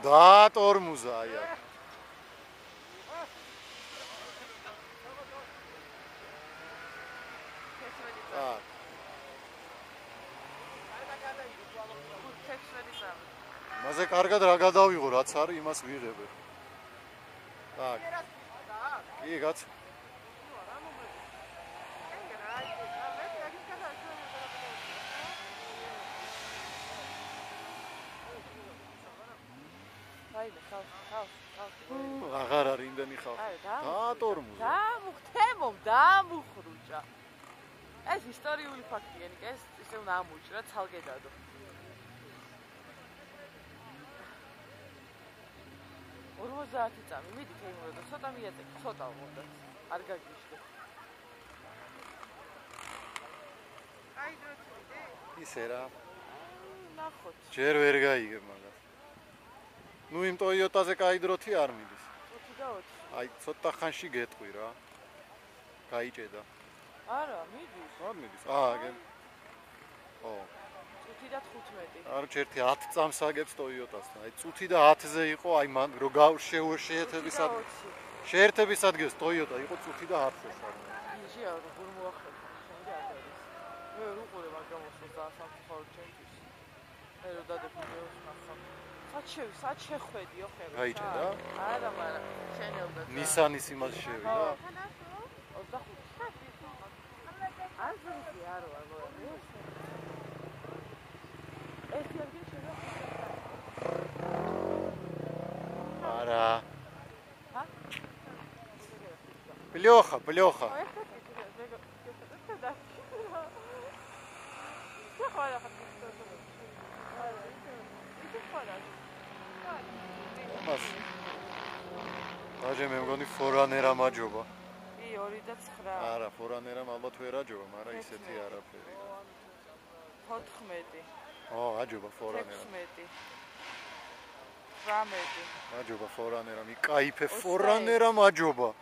დაატორმუზა აი აქ. Tak. Მასე კარგად რა გადავიღო, რაც არის, იმას ვიღებე. Tak. კი, კაც. აღარ არის იმდენი ხალხი. დაატორმუზა. დამუხრუჭა. ეს ისტორიული ფაქტია, ეს ისე უნდა ამოიჭრა ცალკე დადო. ორმოცდაათი წამი, მიდით ეიმურა და ცოტა მიაწეკი, ცოტა უნდა. არ გაგიშლე. აი დროთი. ისე რა. ნახოთ. ჯერ ვერ გაიგებ მაგას. ნუ იმ ტოიოტაზე კაი დროთი არ მიდის. 20 და 20. აი ცოტა ხანში გეტყვი რა. გაიჭედა. არა, მიდის. არ მიდის. ო. 5 და 15. არ ჩერთი 10 წამს აგებს ტოიოტასთან. აი 5 და 10-ზე იყო, აი მან რო შეერთების ადგილს ტოიოტა იყო 5 და 10-ზე. ნიშია როგორ მოახერხა, შენდი არ არის. მე ვერ უყურე მაგამოს და სამწუხარო ჩემთვის. მე რო დადებ ვიდეოს ნახავ. სად შეხვედიო ხელი? გაიჭედა? არა, მაგრამ შენელდა. ნისანის იმას შევიდა. 25. აზრი არ ვარ მოერე. ეს იარგი შევა. არა. Плёха. მას. აჯე მე მგონი ფორანერა მაჯობა. 2.9. არა, ფორანერამ ალბათ ვერ აჯობა, მაგრამ ისეთი არაფერი. 14. აჯობა ფორანერამ. 16. 18. აჯობა ფორანერამ, იკაიფე ფორანერამ აჯობა.